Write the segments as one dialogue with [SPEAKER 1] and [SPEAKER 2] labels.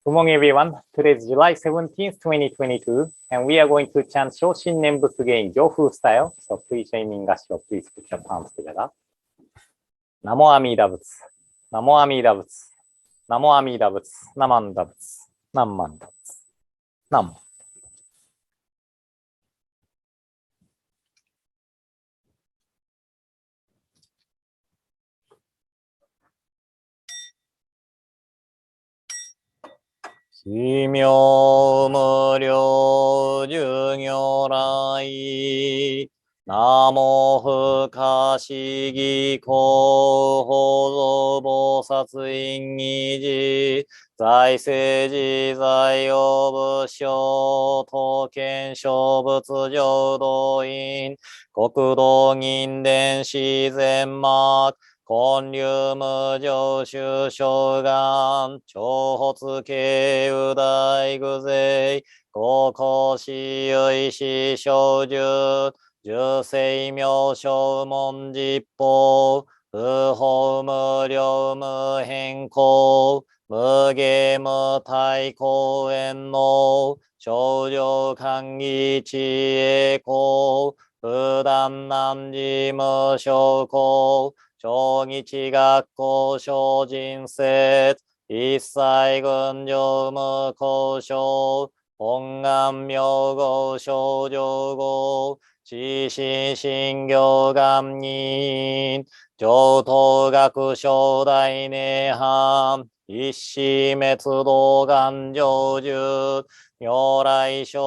[SPEAKER 1] Good morning, everyone. Today is July 17th, 2022, and we are going to chant Shoshin Nembutsuge in Gyofu style. So please join me in Gasho. Please put your palms together. Namo Amida Butsu. Namo Amida Butsu. Namo Amida Butsu. Namanda Butsu. Namanda Butsu. Namo. Shi myo mu ryo ju ngyo rai Namo fu ka shi gi ko ho zo bo satsu in gi ji Zai se ji zai yo bu shyo to ken shyo butsu jodo in Kokudo ngin den shi zen mak 根流無常習障眼、超発系右大具勢、高校死有死小樹、十世名称門実法、不法無量無変更、無下無体公園の、少女歓喜知恵公、不断難事無証拠、小日学校小人説、一切群上無交渉、本願名号少女号、知心信行願人、上等学小大涅槃、一子滅道願成就、如来小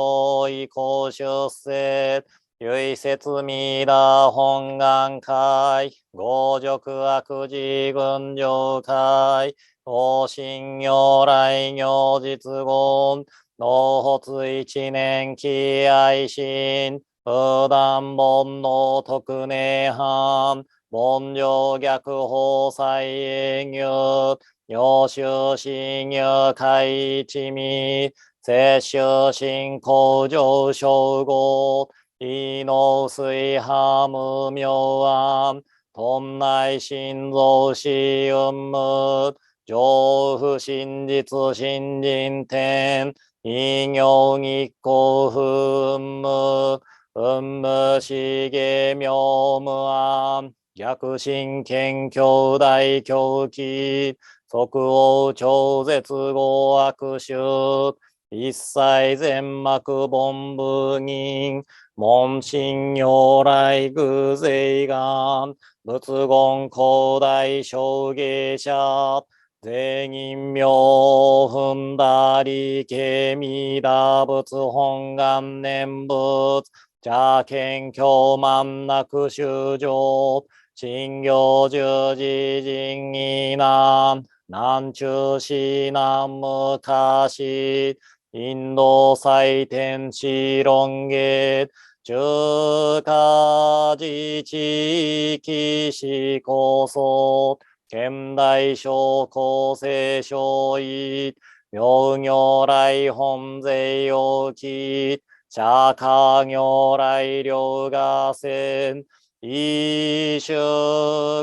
[SPEAKER 1] 異公出世、唯説弥陀本願会、五辱悪事群上会、大神如来行実言、納発一年期愛心、無断煩悩特涅槃、凡上逆法再営業、如修信如開一味、摂取信仰上昇号、異能水波無明暗、頓内心臓死運無、上不真実真人天、異行日光不運無、運無しげ妙無暗、逆心見兄弟狂気、即応超絶合悪臭、一切全幕凡部人、門神如来偶勢願、仏言広大小芸者、税人名踏んだりけみだ仏本願念仏、邪見教満なく修上、信行十字人義難、南中市南無かし、インド祭天地論月、中華自治地市構想、現代小構成小異、妙如来本税要期、釈迦如来両河線、一種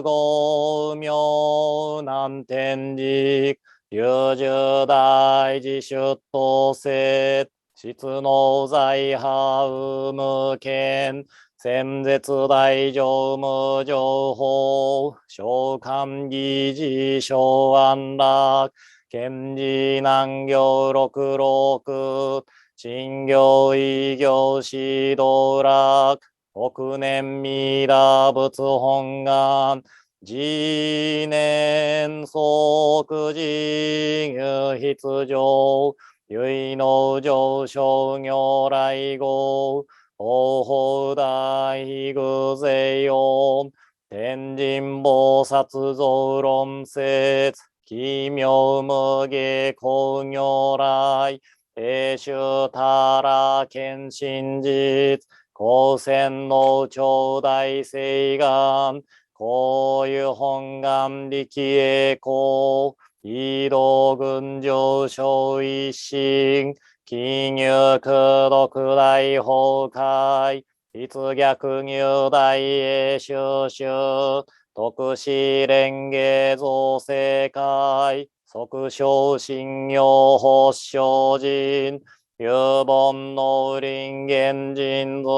[SPEAKER 1] 五妙南天竺、龍十大寺出頭説、質の財波有無権、先絶大乗無情報、召喚議事小安楽、賢治難行六六、陳行異行指導楽、北年弥陀仏本願、次年即時入筆上、唯の上昇如来号、法法大偶勢音、天神菩薩造論説、奇妙無下光如来、永州たら見真実、光線の頂戴誓願、こういう本願力栄光、異道群上昇一心、金入空独大崩壊、立逆入大栄修習、徳子蓮華造世界、即小信用発祥人、有本の人間人図、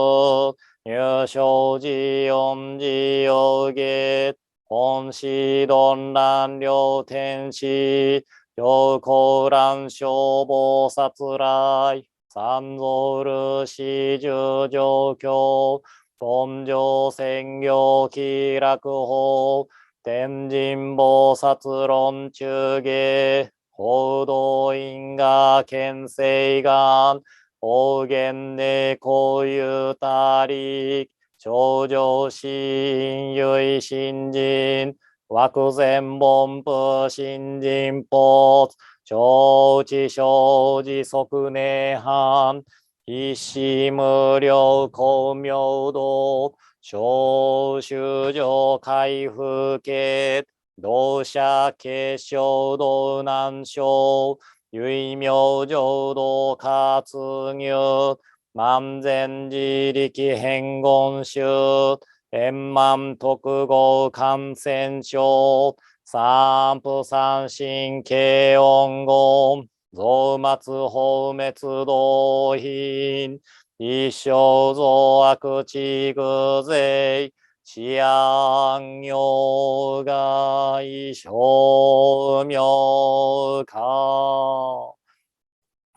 [SPEAKER 1] 入生寺音寺有月、本師論乱両天使、上高乱消防殺来、三蔵ルシ十状況、本上専業気楽法、天神菩薩論中下、報道因果見性願、方言でこういうたり、頂上心唯心人、枠前本部新人ポツ、承知生じ即涅槃、必死無量光明道、小修上回復系、同社結晶道難症、唯名浄土活入、万全自力変言宗、円満特合感染症、三不三神慶音言、増末法滅道品、一生増悪地具税、治安業外消妙化。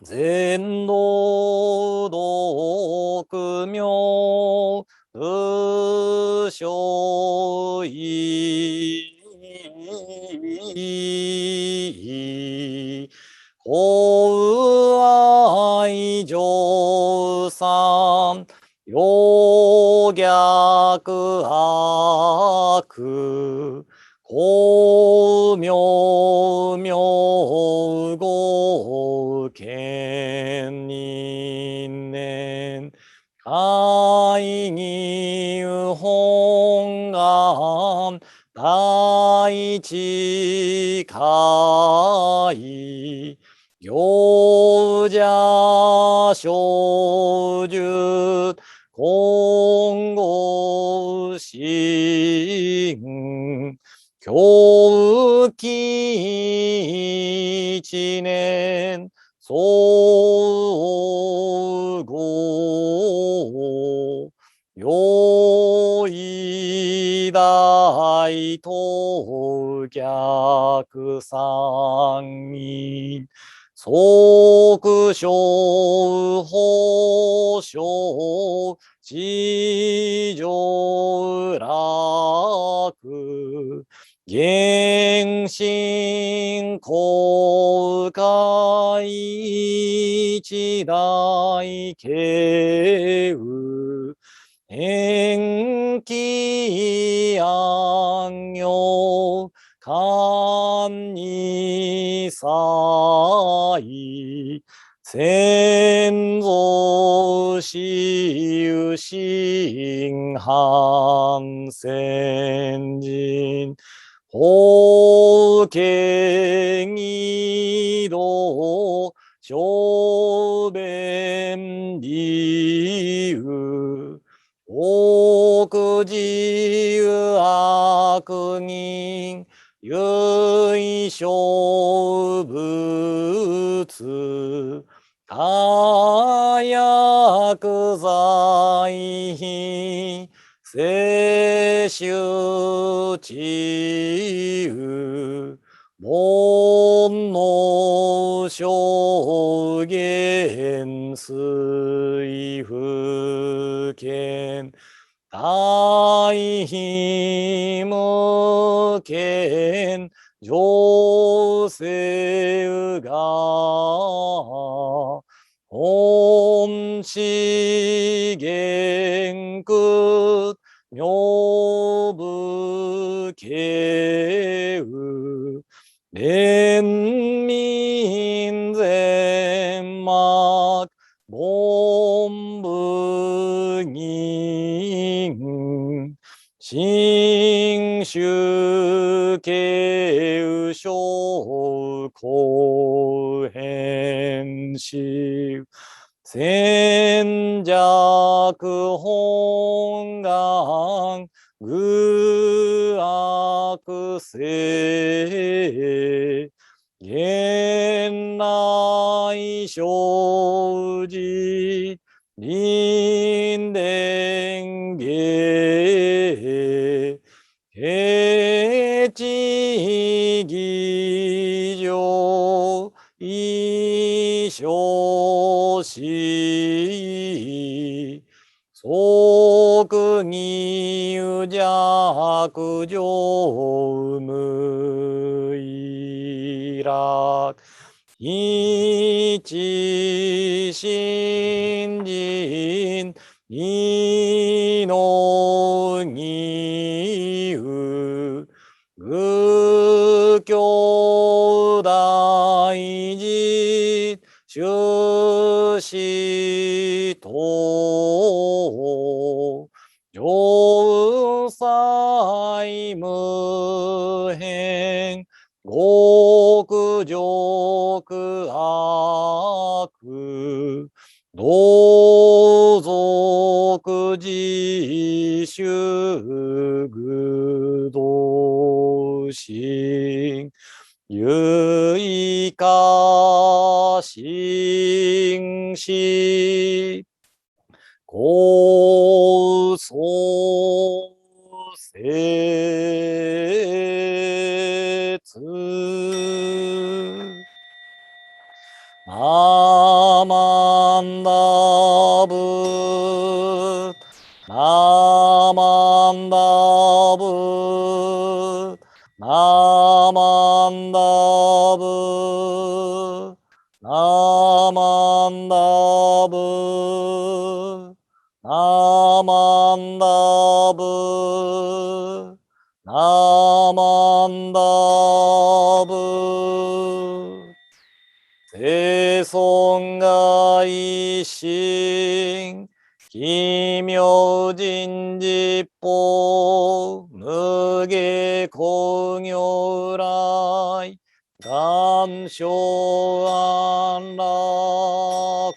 [SPEAKER 1] 全道独妙無所依。法愛上三陽逆悪光明明語見人年会議本願大地会行者小樹今後心教期一年総合よい大当逆三人即小法小地上楽原神公開一大慶雨延期安行官に祭先祖死有心反先人法権義道小弁理由奥自由悪人唯小仏他薬剤品摂取治癒煩悩証言水不見大悲無見上世が本資元空女部慶雨連民全幕本部人新州慶雨小公変死戦弱本願愚悪性現内生じ臨伝芸平地義上衣装し即入弱上無意楽一心人二の義有愚教大事修士等上祭無変極辱悪同族自主愚道心有意化心死高層説ナマンダブナマンダブナマンダブナマンダブナマンダブナマンダブ世尊が一心奇妙人実法無下工業来願生安楽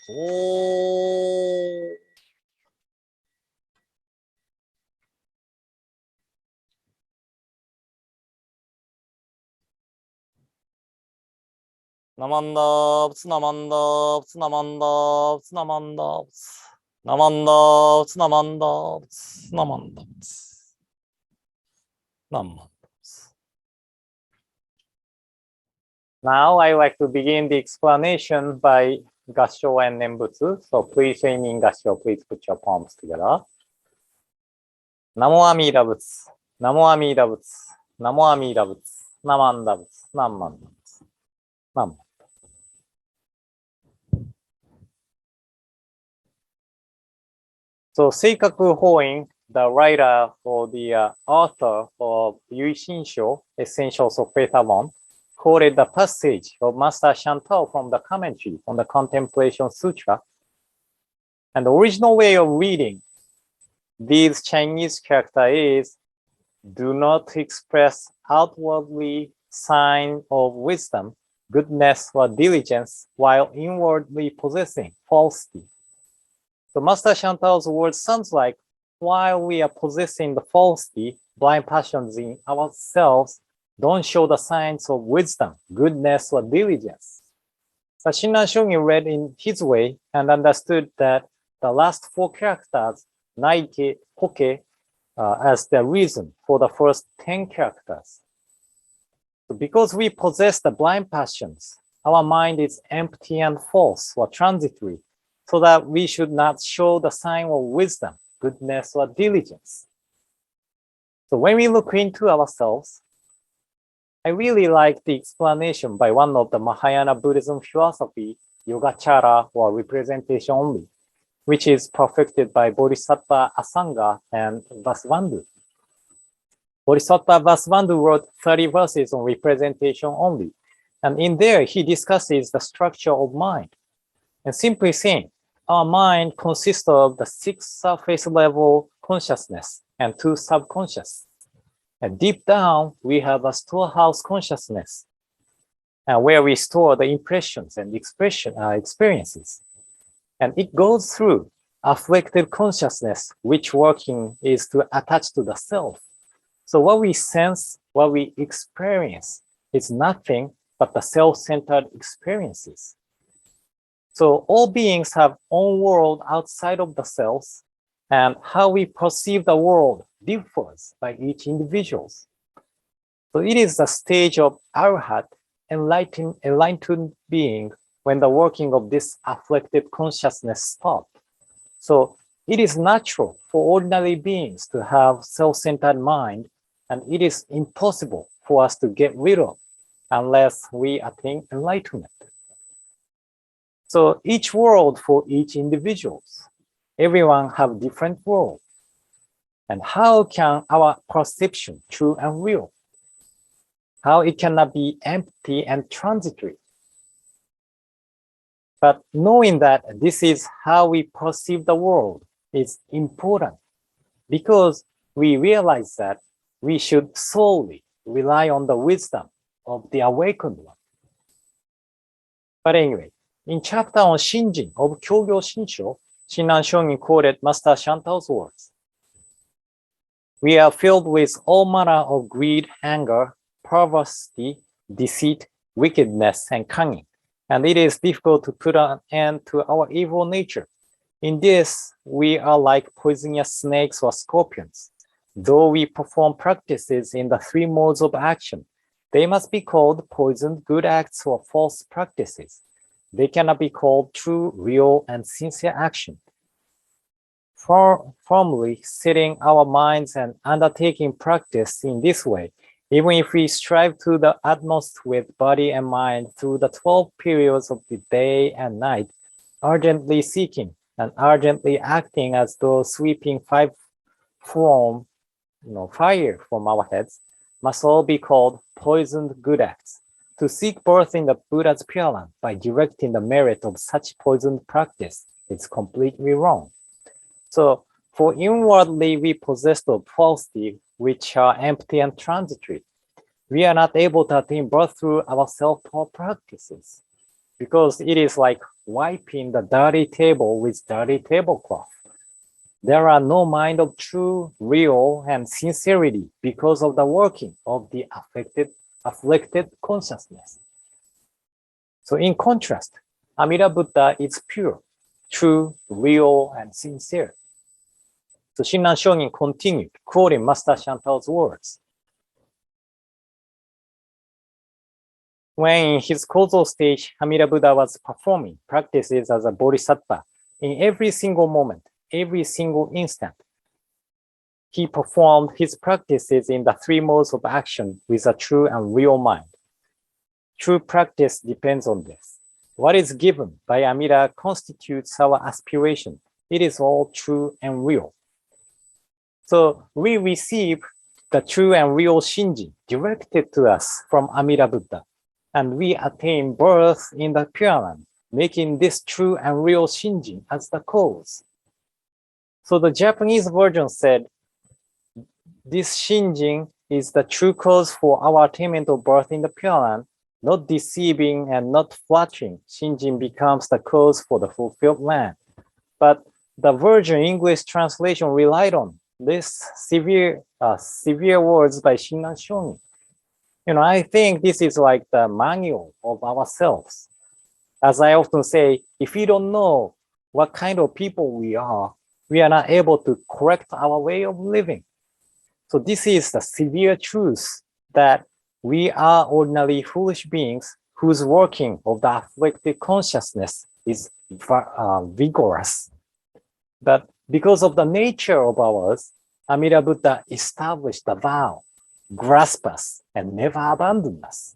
[SPEAKER 1] ナマンダーブツナマンダーブツナマンダーブツナマンダーブツナマンダーブツナマンダーブツナマンダーブツナマンダーブツ Now I like to begin the explanation by Gassho and Nembutsu. So please join in Gassho. Please put your palms together. ナモアミダ仏ナモアミダ仏ナモアミダ仏ナマンダ仏ナンマンダ仏ナンSo Seikaku Hoin, the writer or the author of Yui Shinshu, Essentials of Faith Alone, quoted the passage of Master Chantal from the commentary on the Contemplation Sutra. And the original way of reading these Chinese characters is, do not express outwardly sign of wisdom, goodness, or diligence while inwardly possessing falsity. So Master Chantal's words sounds like, while we are possessing the falsity, blind passions in ourselves, don't show the signs of wisdom, goodness, or diligence. So Shinran Shungin read in his way and understood that the last four characters, Naike, Poke, as the reason for the first 10 characters. So because we possess the blind passions, our mind is empty and false or transitory, so that we should not show the sign of wisdom, goodness, or diligence. So when we look into ourselves, I really like the explanation by one of the Mahayana Buddhism philosophy, Yogacara, or representation only, which is perfected by Bodhisattva Asanga and Vasubandhu. Bodhisattva Vasubandhu wrote 30 verses on representation only, and in there he discusses the structure of mind. And simply saying, our mind consists of the 6 surface level consciousness and 2 subconscious. And deep down, we have a storehouse consciousness, where we store the impressions and experiences. And it goes through afflicted consciousness, which working is to attach to the self. So what we sense, what we experience is nothing but the self-centered experiences. So all beings have own world outside of the selves, and how we perceive the world differs by each individual. So it is the stage of Arhat, enlightened being, when the working of this afflicted consciousness stops. So it is natural for ordinary beings to have self-centered mind, and it is impossible for us to get rid of unless we attain enlightenment. So each world for each individual, everyone have different world. And how can our perception true and real? How it cannot be empty and transitory? But knowing that this is how we perceive the world is important, because we realize that we should solely rely on the wisdom of the awakened one. But anyway, in chapter on Shinjin of Kyogyo Shinshu, Shinran Shonin quoted Master Shantao's words. We are filled with all manner of greed, anger, perversity, deceit, wickedness, and cunning, and it is difficult to put an end to our evil nature. In this, we are like poisonous snakes or scorpions. Though we perform practices in the three modes of action, they must be called poisoned good acts or false practices. They cannot be called true, real, and sincere action. Firmly setting our minds and undertaking practice in this way, even if we strive to the utmost with body and mind through the 12 periods of the day and night, urgently seeking and urgently acting as though sweeping fire from our heads, must all be called poisoned good acts. To seek birth in the Buddha's Pure Land by directing the merit of such poisoned practice is completely wrong. So, for inwardly we possess of falsity, which are empty and transitory, we are not able to attain birth through our self-taught practices, because it is like wiping the dirty table with dirty tablecloth. There are no mind of true, real, and sincerity because of the working of the afflicted consciousness. So in contrast, Amida Buddha is pure, true, real, and sincere. So Shinran Shonin continued, quoting Master Shantao's words. When in his Koso stage, Amida Buddha was performing practices as a bodhisattva in every single moment, every single instant. He performed his practices in the three modes of action with a true and real mind. True practice depends on this. What is given by Amida constitutes our aspiration. It is all true and real. So we receive the true and real Shinjin directed to us from Amida Buddha, and we attain birth in the Pure Land, making this true and real Shinjin as the cause. So the Japanese version said, this Shinjin is the true cause for our attainment of birth in the Pure Land. Not deceiving and not flattering, Shinjin becomes the cause for the fulfilled land. But the version English translation relied on this severe words by Shinran Shonin. I think this is like the manual of ourselves. As I often say, if we don't know what kind of people we are not able to correct our way of living. So this is the severe truth that we are ordinary foolish beings whose working of the afflicted consciousness is vigorous. But because of the nature of ours, Amida Buddha established the vow, grasp us and never abandon us.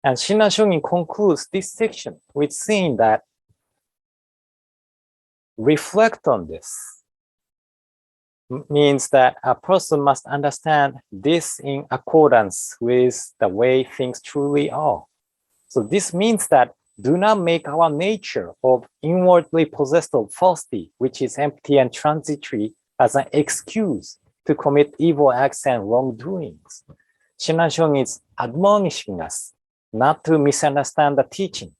[SPEAKER 1] And Shinran Shonin concludes this section with saying that reflect on this means that a person must understand this in accordance with the way things truly are. So this means that do not make our nature of inwardly possessed of falsity, which is empty and transitory, as an excuse to commit evil acts and wrongdoings. Shinran Shonin is admonishing us not to misunderstand the teaching,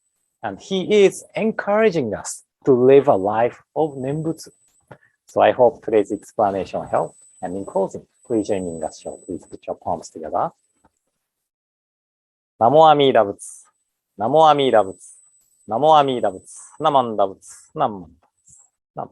[SPEAKER 1] and he is encouraging us to live a life of Nembutsu. So I hope today's explanation helped. And in closing, please join me in the show. Please put your palms together. ナモアミーダ仏。ナモアミーダ仏。ナモアミーダ仏。ナマンダ仏。ナマンダ仏。ナマン。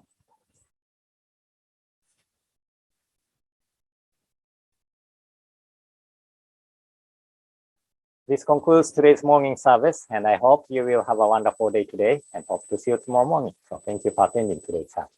[SPEAKER 1] This concludes today's morning service, and I hope you will have a wonderful day today and hope to see you tomorrow morning. So thank you for attending today's service.